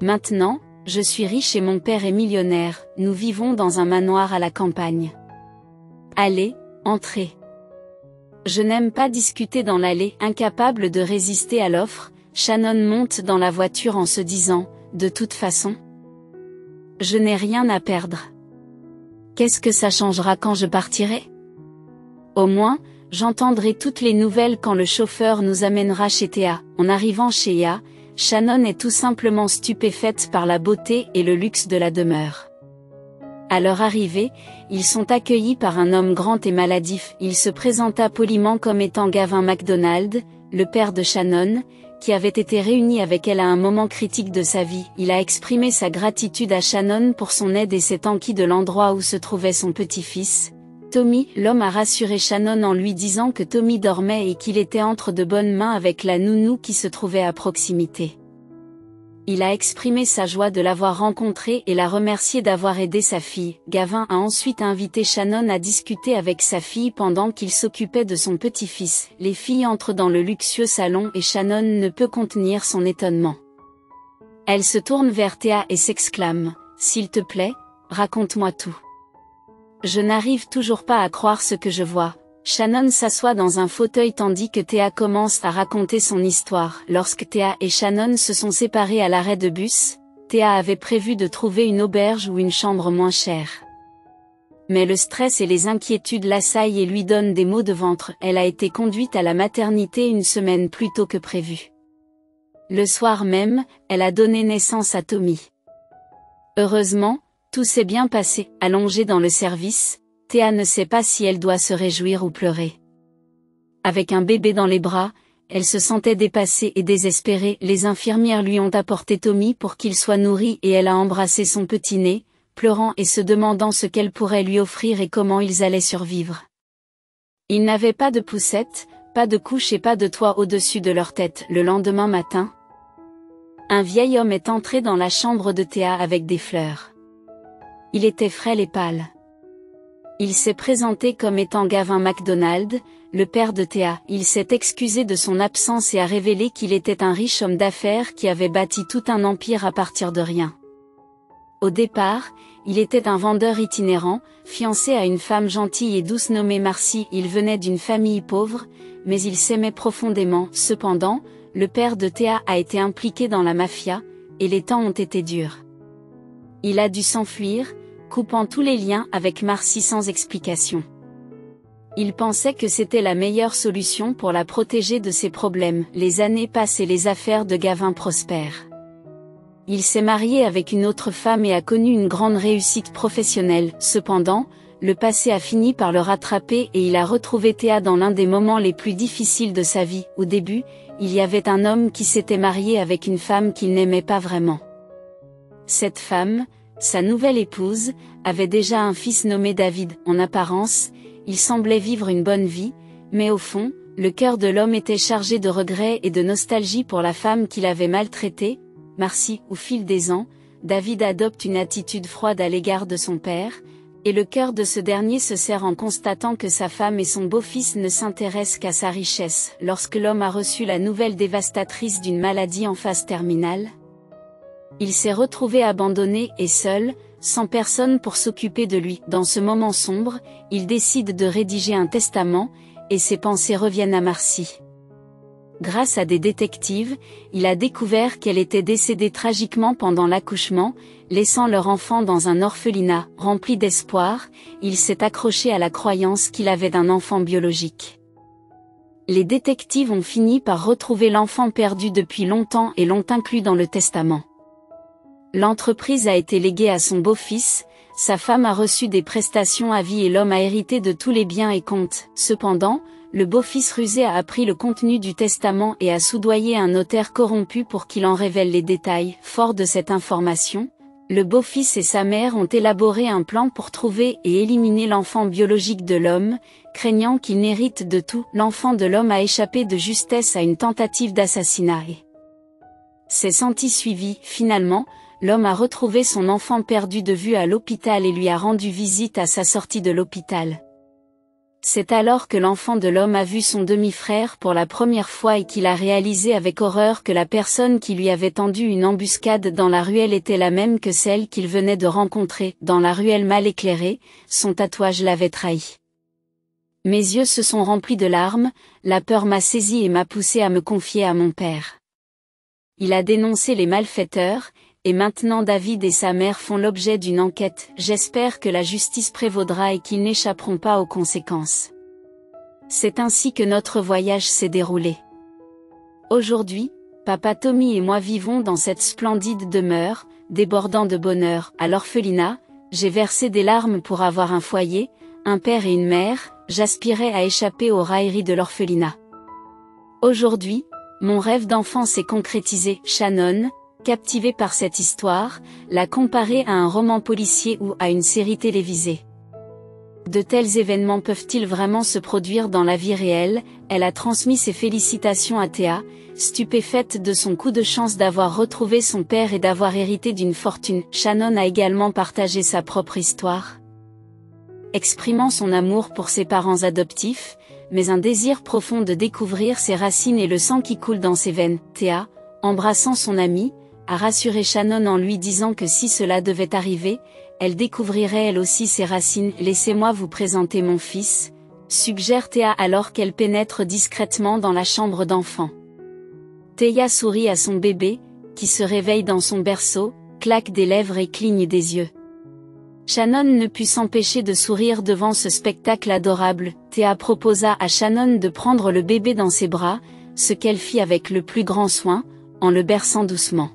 Maintenant, je suis riche et mon père est millionnaire, nous vivons dans un manoir à la campagne. Allez, entrez. Je n'aime pas discuter dans l'allée. Incapable de résister à l'offre, Shannon monte dans la voiture en se disant, de toute façon, je n'ai rien à perdre. Qu'est-ce que ça changera quand je partirai? Au moins, j'entendrai toutes les nouvelles quand le chauffeur nous amènera chez Thea. En arrivant chez Thea, Shannon est tout simplement stupéfaite par la beauté et le luxe de la demeure. À leur arrivée, ils sont accueillis par un homme grand et maladif. Il se présenta poliment comme étant Gavin MacDonald, le père de Shannon, qui avait été réuni avec elle à un moment critique de sa vie. Il a exprimé sa gratitude à Shannon pour son aide et s'est enquis de l'endroit où se trouvait son petit-fils. Tommy, l'homme a rassuré Shannon en lui disant que Tommy dormait et qu'il était entre de bonnes mains avec la nounou qui se trouvait à proximité. Il a exprimé sa joie de l'avoir rencontrée et l'a remercié d'avoir aidé sa fille. Gavin a ensuite invité Shannon à discuter avec sa fille pendant qu'il s'occupait de son petit-fils. Les filles entrent dans le luxueux salon et Shannon ne peut contenir son étonnement. Elle se tourne vers Thea et s'exclame « S'il te plaît, raconte-moi tout. Je n'arrive toujours pas à croire ce que je vois. » Shannon s'assoit dans un fauteuil tandis que Thea commence à raconter son histoire. Lorsque Thea et Shannon se sont séparés à l'arrêt de bus, Thea avait prévu de trouver une auberge ou une chambre moins chère. Mais le stress et les inquiétudes l'assaillent et lui donnent des maux de ventre. Elle a été conduite à la maternité une semaine plus tôt que prévu. Le soir même, elle a donné naissance à Tommy. Heureusement, tout s'est bien passé. Allongée dans le service, Thea ne sait pas si elle doit se réjouir ou pleurer. Avec un bébé dans les bras, elle se sentait dépassée et désespérée. Les infirmières lui ont apporté Tommy pour qu'il soit nourri et elle a embrassé son petit nez, pleurant et se demandant ce qu'elle pourrait lui offrir et comment ils allaient survivre. Ils n'avaient pas de poussette, pas de couche et pas de toit au-dessus de leur tête. Le lendemain matin, un vieil homme est entré dans la chambre de Thea avec des fleurs. Il était frêle et pâle. Il s'est présenté comme étant Gavin MacDonald, le père de Thea. Il s'est excusé de son absence et a révélé qu'il était un riche homme d'affaires qui avait bâti tout un empire à partir de rien. Au départ, il était un vendeur itinérant, fiancé à une femme gentille et douce nommée Marcy. Il venait d'une famille pauvre, mais il s'aimait profondément. Cependant, le père de Thea a été impliqué dans la mafia, et les temps ont été durs. Il a dû s'enfuir, coupant tous les liens avec Marcy sans explication. Il pensait que c'était la meilleure solution pour la protéger de ses problèmes. Les années passent et les affaires de Gavin prospèrent. Il s'est marié avec une autre femme et a connu une grande réussite professionnelle. Cependant, le passé a fini par le rattraper et il a retrouvé Thea dans l'un des moments les plus difficiles de sa vie. Au début, il y avait un homme qui s'était marié avec une femme qu'il n'aimait pas vraiment. Cette femme, sa nouvelle épouse, avait déjà un fils nommé David. En apparence, il semblait vivre une bonne vie, mais au fond, le cœur de l'homme était chargé de regrets et de nostalgie pour la femme qu'il avait maltraitée. Marcy. Au fil des ans, David adopte une attitude froide à l'égard de son père, et le cœur de ce dernier se serre en constatant que sa femme et son beau-fils ne s'intéressent qu'à sa richesse. Lorsque l'homme a reçu la nouvelle dévastatrice d'une maladie en phase terminale, il s'est retrouvé abandonné et seul, sans personne pour s'occuper de lui. Dans ce moment sombre, il décide de rédiger un testament, et ses pensées reviennent à Marcy. Grâce à des détectives, il a découvert qu'elle était décédée tragiquement pendant l'accouchement, laissant leur enfant dans un orphelinat. Rempli d'espoir, il s'est accroché à la croyance qu'il avait un enfant biologique. Les détectives ont fini par retrouver l'enfant perdu depuis longtemps et l'ont inclus dans le testament. L'entreprise a été léguée à son beau-fils, sa femme a reçu des prestations à vie et l'homme a hérité de tous les biens et comptes. Cependant, le beau-fils rusé a appris le contenu du testament et a soudoyé un notaire corrompu pour qu'il en révèle les détails. Fort de cette information, le beau-fils et sa mère ont élaboré un plan pour trouver et éliminer l'enfant biologique de l'homme, craignant qu'il n'hérite de tout. L'enfant de l'homme a échappé de justesse à une tentative d'assassinat et s'est senti suivi. Finalement, l'homme a retrouvé son enfant perdu de vue à l'hôpital et lui a rendu visite à sa sortie de l'hôpital. C'est alors que l'enfant de l'homme a vu son demi-frère pour la première fois et qu'il a réalisé avec horreur que la personne qui lui avait tendu une embuscade dans la ruelle était la même que celle qu'il venait de rencontrer. Dans la ruelle mal éclairée, son tatouage l'avait trahi. Mes yeux se sont remplis de larmes, la peur m'a saisi et m'a poussé à me confier à mon père. Il a dénoncé les malfaiteurs, et maintenant David et sa mère font l'objet d'une enquête. J'espère que la justice prévaudra et qu'ils n'échapperont pas aux conséquences. C'est ainsi que notre voyage s'est déroulé. Aujourd'hui, papa Tommy et moi vivons dans cette splendide demeure, débordant de bonheur. À l'orphelinat, j'ai versé des larmes pour avoir un foyer, un père et une mère, j'aspirais à échapper aux railleries de l'orphelinat. Aujourd'hui, Mon rêve d'enfant s'est concrétisé. Shannon, captivée par cette histoire, l'a comparée à un roman policier ou à une série télévisée. De tels événements peuvent-ils vraiment se produire dans la vie réelle? Elle a transmis ses félicitations à Thea, stupéfaite de son coup de chance d'avoir retrouvé son père et d'avoir hérité d'une fortune. Shannon a également partagé sa propre histoire, exprimant son amour pour ses parents adoptifs, mais un désir profond de découvrir ses racines et le sang qui coule dans ses veines. Thea, embrassant son amie, a rassuré Shannon en lui disant que si cela devait arriver, elle découvrirait elle aussi ses racines. Laissez-moi vous présenter mon fils, suggère Thea alors qu'elle pénètre discrètement dans la chambre d'enfant. Thea sourit à son bébé, qui se réveille dans son berceau, claque des lèvres et cligne des yeux. Shannon ne put s'empêcher de sourire devant ce spectacle adorable. Thea proposa à Shannon de prendre le bébé dans ses bras, ce qu'elle fit avec le plus grand soin, en le berçant doucement.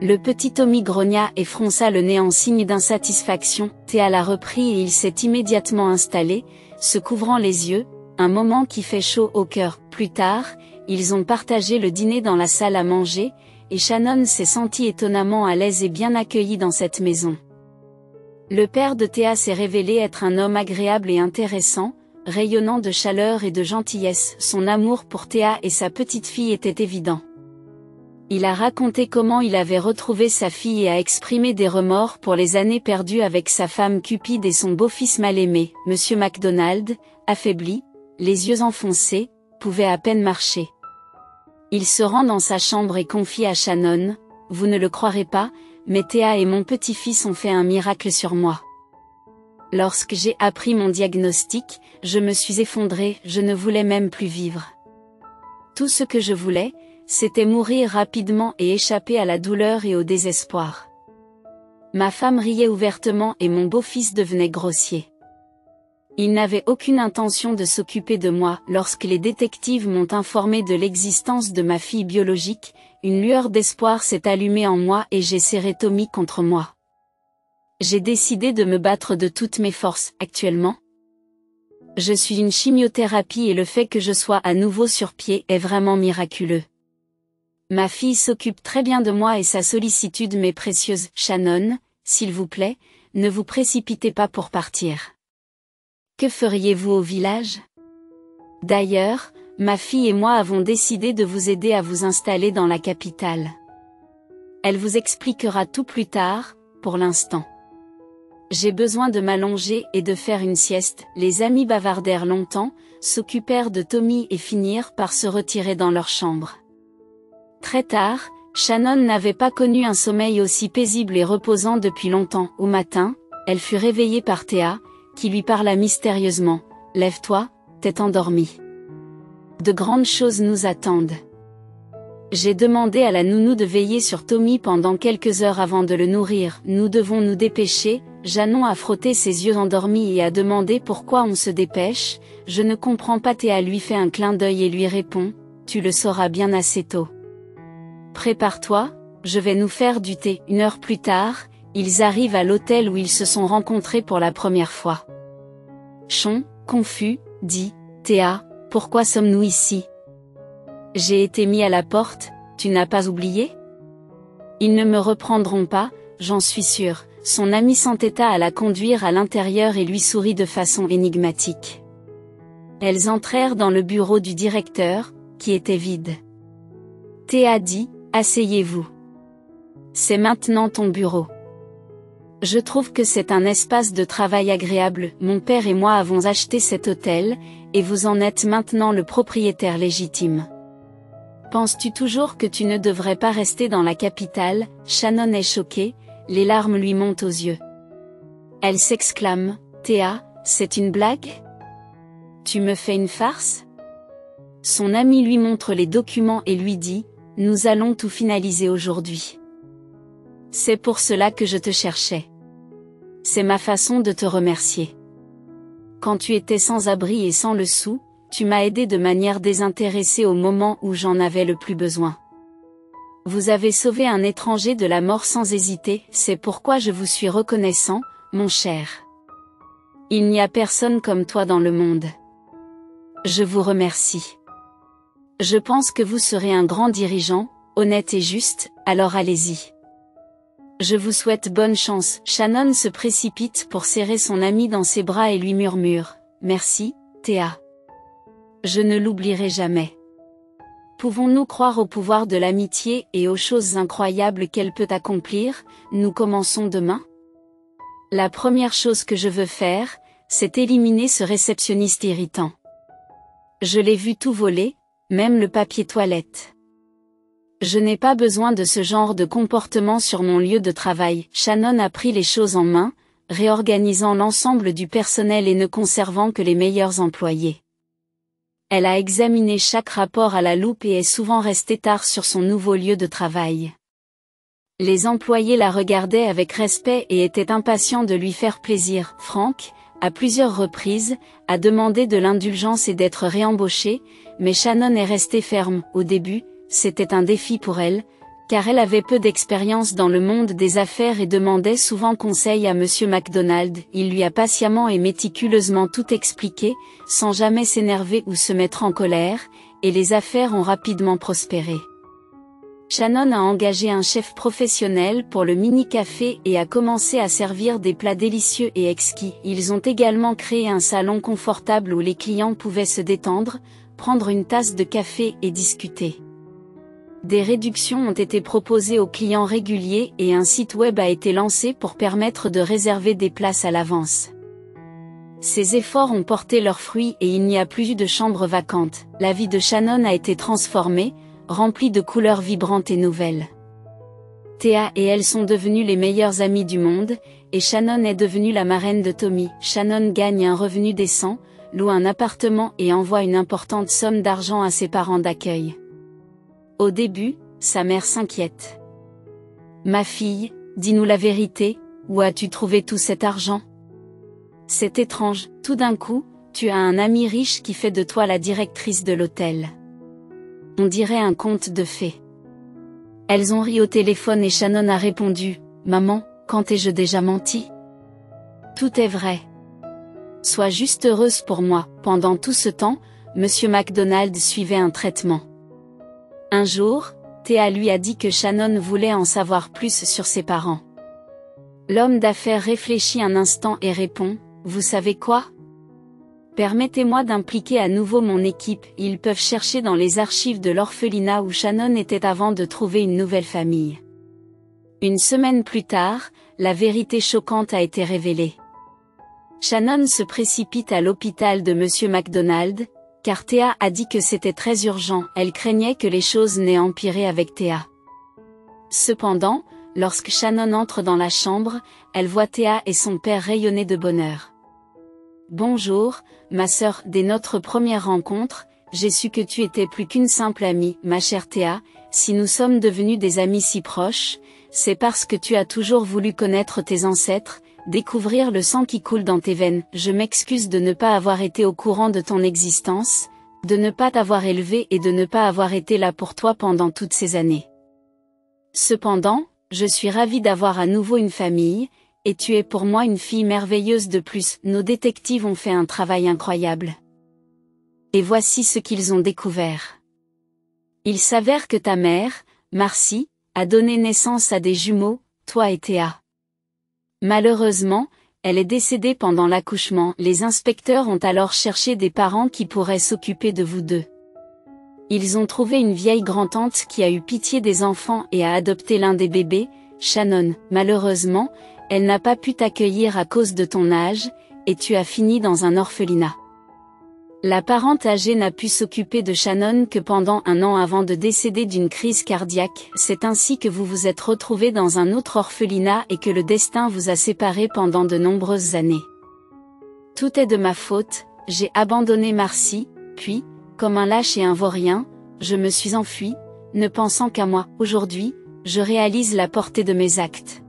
Le petit Tommy grogna et fronça le nez en signe d'insatisfaction. Thea l'a repris et il s'est immédiatement installé, se couvrant les yeux, un moment qui fait chaud au cœur. Plus tard, ils ont partagé le dîner dans la salle à manger, et Shannon s'est sentie étonnamment à l'aise et bien accueillie dans cette maison. Le père de Thea s'est révélé être un homme agréable et intéressant, rayonnant de chaleur et de gentillesse. Son amour pour Thea et sa petite fille était évident. Il a raconté comment il avait retrouvé sa fille et a exprimé des remords pour les années perdues avec sa femme cupide et son beau-fils mal-aimé. Monsieur MacDonald, affaibli, les yeux enfoncés, pouvait à peine marcher. Il se rend dans sa chambre et confie à Shannon, « Vous ne le croirez pas, mais Thea et mon petit-fils ont fait un miracle sur moi. Lorsque j'ai appris mon diagnostic, je me suis effondrée, je ne voulais même plus vivre. Tout ce que je voulais, c'était mourir rapidement et échapper à la douleur et au désespoir. Ma femme riait ouvertement et mon beau-fils devenait grossier. Il n'avait aucune intention de s'occuper de moi. Lorsque les détectives m'ont informé de l'existence de ma fille biologique, une lueur d'espoir s'est allumée en moi et j'ai serré Tommy contre moi. J'ai décidé de me battre de toutes mes forces. Actuellement, je suis une chimiothérapie et le fait que je sois à nouveau sur pied est vraiment miraculeux. Ma fille s'occupe très bien de moi et sa sollicitude m'est précieuse. Shannon, s'il vous plaît, ne vous précipitez pas pour partir. Que feriez-vous au village? D'ailleurs, ma fille et moi avons décidé de vous aider à vous installer dans la capitale. Elle vous expliquera tout plus tard, pour l'instant. J'ai besoin de m'allonger et de faire une sieste. Les amis bavardèrent longtemps, s'occupèrent de Tommy et finirent par se retirer dans leur chambre. Très tard, Shannon n'avait pas connu un sommeil aussi paisible et reposant depuis longtemps. Au matin, elle fut réveillée par Thea, qui lui parla mystérieusement. « Lève-toi, t'es endormie. De grandes choses nous attendent. » J'ai demandé à la nounou de veiller sur Tommy pendant quelques heures avant de le nourrir. Nous devons nous dépêcher. Shannon a frotté ses yeux endormis et a demandé pourquoi on se dépêche. Je ne comprends pas. Thea lui fait un clin d'œil et lui répond, « Tu le sauras bien assez tôt. Prépare-toi, je vais nous faire du thé. » Une heure plus tard, ils arrivent à l'hôtel où ils se sont rencontrés pour la première fois. Sean, confus, dit, « Thea, pourquoi sommes-nous ici? J'ai été mis à la porte, tu n'as pas oublié? Ils ne me reprendront pas, j'en suis sûre. » Son ami s'entêta à la conduire à l'intérieur et lui sourit de façon énigmatique. Elles entrèrent dans le bureau du directeur, qui était vide. Thea dit, « Asseyez-vous. C'est maintenant ton bureau. Je trouve que c'est un espace de travail agréable. Mon père et moi avons acheté cet hôtel, et vous en êtes maintenant le propriétaire légitime. Penses-tu toujours que tu ne devrais pas rester dans la capitale? » Shannon est choquée, les larmes lui montent aux yeux. Elle s'exclame, « Thea, c'est une blague? Tu me fais une farce? » Son ami lui montre les documents et lui dit, « Nous allons tout finaliser aujourd'hui. C'est pour cela que je te cherchais. C'est ma façon de te remercier. Quand tu étais sans abri et sans le sou, tu m'as aidé de manière désintéressée au moment où j'en avais le plus besoin. Vous avez sauvé un étranger de la mort sans hésiter, c'est pourquoi je vous suis reconnaissant, mon cher. Il n'y a personne comme toi dans le monde. Je vous remercie. Je pense que vous serez un grand dirigeant, honnête et juste, alors allez-y. Je vous souhaite bonne chance. Shannon se précipite pour serrer son ami dans ses bras et lui murmure « Merci, Thea. Je ne l'oublierai jamais. » Pouvons-nous croire au pouvoir de l'amitié et aux choses incroyables qu'elle peut accomplir? Nous commençons demain. La première chose que je veux faire, c'est éliminer ce réceptionniste irritant. Je l'ai vu tout voler, même le papier toilette. Je n'ai pas besoin de ce genre de comportement sur mon lieu de travail. Shannon a pris les choses en main, réorganisant l'ensemble du personnel et ne conservant que les meilleurs employés. Elle a examiné chaque rapport à la loupe et est souvent restée tard sur son nouveau lieu de travail. Les employés la regardaient avec respect et étaient impatients de lui faire plaisir. Frank, à plusieurs reprises, a demandé de l'indulgence et d'être réembauché, mais Shannon est restée ferme. Au début, c'était un défi pour elle, car elle avait peu d'expérience dans le monde des affaires et demandait souvent conseil à Monsieur McDonald. Il lui a patiemment et méticuleusement tout expliqué, sans jamais s'énerver ou se mettre en colère, et les affaires ont rapidement prospéré. Shannon a engagé un chef professionnel pour le mini-café et a commencé à servir des plats délicieux et exquis. Ils ont également créé un salon confortable où les clients pouvaient se détendre, prendre une tasse de café et discuter. Des réductions ont été proposées aux clients réguliers et un site web a été lancé pour permettre de réserver des places à l'avance. Ces efforts ont porté leurs fruits et il n'y a plus eu de chambres vacantes. La vie de Shannon a été transformée, remplie de couleurs vibrantes et nouvelles. Thea et elle sont devenues les meilleures amies du monde, et Shannon est devenue la marraine de Tommy. Shannon gagne un revenu décent, loue un appartement et envoie une importante somme d'argent à ses parents d'accueil. Au début, sa mère s'inquiète. « Ma fille, dis-nous la vérité, où as-tu trouvé tout cet argent? C'est étrange, tout d'un coup, tu as un ami riche qui fait de toi la directrice de l'hôtel. On dirait un conte de fées. » Elles ont ri au téléphone et Shannon a répondu « Maman, quand ai-je déjà menti? Tout est vrai. Sois juste heureuse pour moi. » Pendant tout ce temps, Monsieur McDonald suivait un traitement. Un jour, Thea lui a dit que Shannon voulait en savoir plus sur ses parents. L'homme d'affaires réfléchit un instant et répond « Vous savez quoi? Permettez-moi d'impliquer à nouveau mon équipe, ils peuvent chercher dans les archives de l'orphelinat où Shannon était avant de trouver une nouvelle famille. » Une semaine plus tard, la vérité choquante a été révélée. Shannon se précipite à l'hôpital de Monsieur McDonald, car Thea a dit que c'était très urgent, elle craignait que les choses n'aient empiré avec Thea. Cependant, lorsque Shannon entre dans la chambre, elle voit Thea et son père rayonner de bonheur. « Bonjour, ma sœur, dès notre première rencontre, j'ai su que tu étais plus qu'une simple amie, ma chère Thea, si nous sommes devenus des amis si proches, c'est parce que tu as toujours voulu connaître tes ancêtres, découvrir le sang qui coule dans tes veines. Je m'excuse de ne pas avoir été au courant de ton existence, de ne pas t'avoir élevé et de ne pas avoir été là pour toi pendant toutes ces années. Cependant, je suis ravie d'avoir à nouveau une famille, et tu es pour moi une fille merveilleuse de plus. Nos détectives ont fait un travail incroyable. Et voici ce qu'ils ont découvert. Il s'avère que ta mère, Marcy, a donné naissance à des jumeaux, toi et Thea. Malheureusement, elle est décédée pendant l'accouchement. Les inspecteurs ont alors cherché des parents qui pourraient s'occuper de vous deux. Ils ont trouvé une vieille grand-tante qui a eu pitié des enfants et a adopté l'un des bébés, Shannon. Malheureusement, elle n'a pas pu t'accueillir à cause de ton âge, et tu as fini dans un orphelinat. La parente âgée n'a pu s'occuper de Shannon que pendant 1 an avant de décéder d'une crise cardiaque. C'est ainsi que vous vous êtes retrouvés dans un autre orphelinat et que le destin vous a séparés pendant de nombreuses années. Tout est de ma faute, j'ai abandonné Marcy, puis, comme un lâche et un vaurien, je me suis enfui, ne pensant qu'à moi. Aujourd'hui, je réalise la portée de mes actes.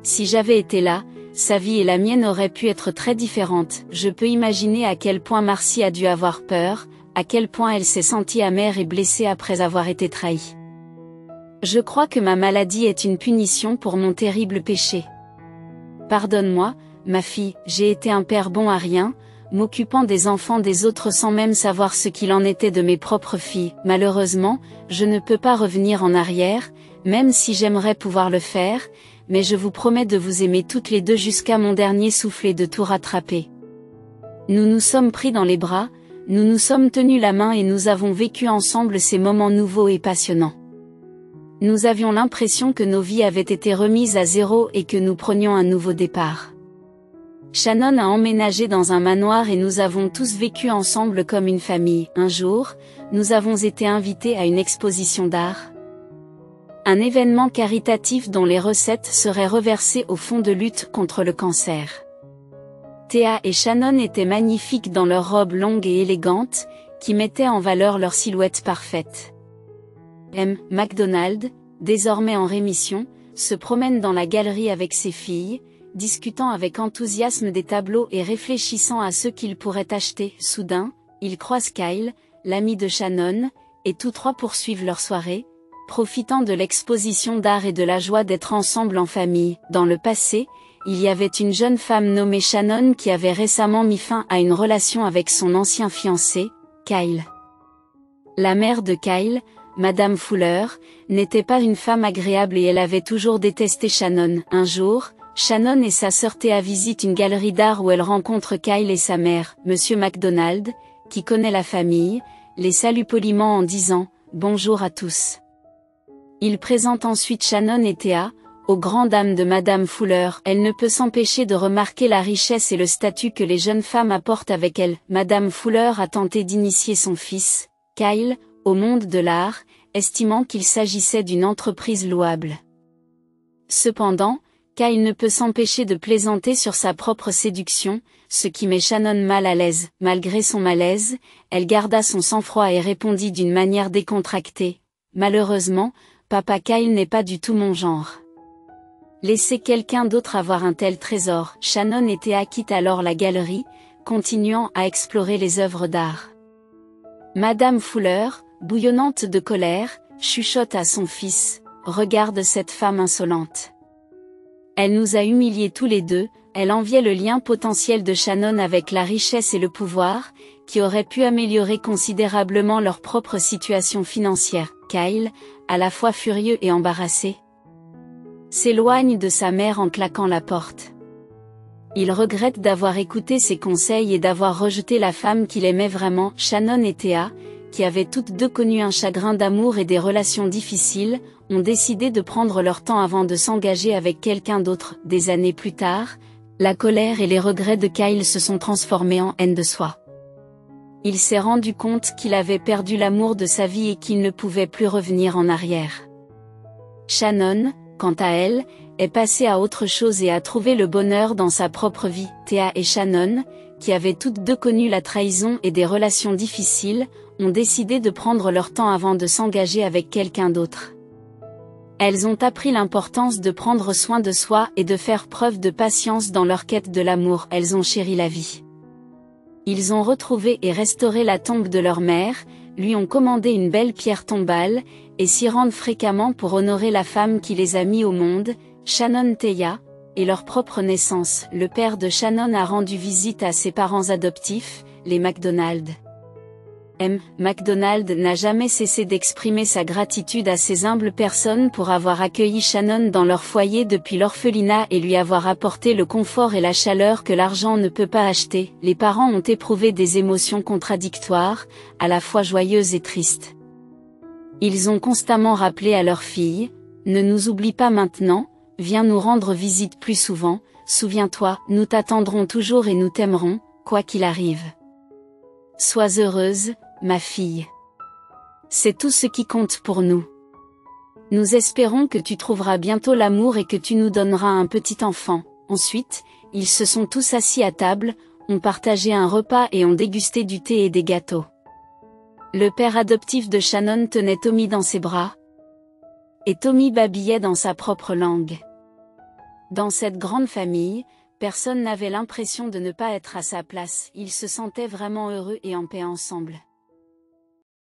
Si j'avais été là, sa vie et la mienne auraient pu être très différentes. Je peux imaginer à quel point Marcy a dû avoir peur, à quel point elle s'est sentie amère et blessée après avoir été trahie. Je crois que ma maladie est une punition pour mon terrible péché. Pardonne-moi, ma fille, j'ai été un père bon à rien, m'occupant des enfants des autres sans même savoir ce qu'il en était de mes propres filles. Malheureusement, je ne peux pas revenir en arrière, même si j'aimerais pouvoir le faire, mais je vous promets de vous aimer toutes les deux jusqu'à mon dernier souffle et de tout rattraper. Nous nous sommes pris dans les bras, nous nous sommes tenus la main et nous avons vécu ensemble ces moments nouveaux et passionnants. Nous avions l'impression que nos vies avaient été remises à zéro et que nous prenions un nouveau départ. Shannon a emménagé dans un manoir et nous avons tous vécu ensemble comme une famille. Un jour, nous avons été invités à une exposition d'art. Un événement caritatif dont les recettes seraient reversées au fonds de lutte contre le cancer. Thea et Shannon étaient magnifiques dans leurs robes longues et élégantes, qui mettaient en valeur leur silhouette parfaite. M. McDonald, désormais en rémission, se promène dans la galerie avec ses filles, discutant avec enthousiasme des tableaux et réfléchissant à ceux qu'il pourrait acheter. Soudain, il croise Kyle, l'ami de Shannon, et tous trois poursuivent leur soirée, profitant de l'exposition d'art et de la joie d'être ensemble en famille. Dans le passé, il y avait une jeune femme nommée Shannon qui avait récemment mis fin à une relation avec son ancien fiancé, Kyle. La mère de Kyle, Madame Fuller, n'était pas une femme agréable et elle avait toujours détesté Shannon. Un jour, Shannon et sa sœur Thea visitent une galerie d'art où elle rencontre Kyle et sa mère, Monsieur McDonald, qui connaît la famille, les salue poliment en disant « Bonjour à tous ». Il présente ensuite Shannon et Thea, aux grandes dames de Madame Fuller. Elle ne peut s'empêcher de remarquer la richesse et le statut que les jeunes femmes apportent avec elle. Madame Fuller a tenté d'initier son fils, Kyle, au monde de l'art, estimant qu'il s'agissait d'une entreprise louable. Cependant, Kyle ne peut s'empêcher de plaisanter sur sa propre séduction, ce qui met Shannon mal à l'aise. Malgré son malaise, elle garda son sang-froid et répondit d'une manière décontractée. « Malheureusement, papa Kyle n'est pas du tout mon genre. Laissez quelqu'un d'autre avoir un tel trésor. » Shannon et Thea quittent alors la galerie, continuant à explorer les œuvres d'art. Madame Fuller, bouillonnante de colère, chuchote à son fils, « Regarde cette femme insolente. Elle nous a humiliés tous les deux. » Elle enviait le lien potentiel de Shannon avec la richesse et le pouvoir, qui aurait pu améliorer considérablement leur propre situation financière. Kyle, à la fois furieux et embarrassé, s'éloigne de sa mère en claquant la porte. Il regrette d'avoir écouté ses conseils et d'avoir rejeté la femme qu'il aimait vraiment. Shannon et Thea, qui avaient toutes deux connu un chagrin d'amour et des relations difficiles, ont décidé de prendre leur temps avant de s'engager avec quelqu'un d'autre. Des années plus tard, la colère et les regrets de Kyle se sont transformés en haine de soi. Il s'est rendu compte qu'il avait perdu l'amour de sa vie et qu'il ne pouvait plus revenir en arrière. Shannon, quant à elle, est passée à autre chose et a trouvé le bonheur dans sa propre vie. Thea et Shannon, qui avaient toutes deux connu la trahison et des relations difficiles, ont décidé de prendre leur temps avant de s'engager avec quelqu'un d'autre. Elles ont appris l'importance de prendre soin de soi et de faire preuve de patience dans leur quête de l'amour. Elles ont chéri la vie. Ils ont retrouvé et restauré la tombe de leur mère, lui ont commandé une belle pierre tombale, et s'y rendent fréquemment pour honorer la femme qui les a mis au monde, Shannon Thea, et leur propre naissance. Le père de Shannon a rendu visite à ses parents adoptifs, les McDonald. M. McDonald n'a jamais cessé d'exprimer sa gratitude à ces humbles personnes pour avoir accueilli Shannon dans leur foyer depuis l'orphelinat et lui avoir apporté le confort et la chaleur que l'argent ne peut pas acheter. Les parents ont éprouvé des émotions contradictoires, à la fois joyeuses et tristes. Ils ont constamment rappelé à leur fille, « Ne nous oublie pas maintenant, viens nous rendre visite plus souvent, souviens-toi, nous t'attendrons toujours et nous t'aimerons, quoi qu'il arrive. Sois heureuse, ma fille. C'est tout ce qui compte pour nous. Nous espérons que tu trouveras bientôt l'amour et que tu nous donneras un petit enfant. » Ensuite, ils se sont tous assis à table, ont partagé un repas et ont dégusté du thé et des gâteaux. Le père adoptif de Shannon tenait Tommy dans ses bras, et Tommy babillait dans sa propre langue. Dans cette grande famille, personne n'avait l'impression de ne pas être à sa place, ils se sentaient vraiment heureux et en paix ensemble.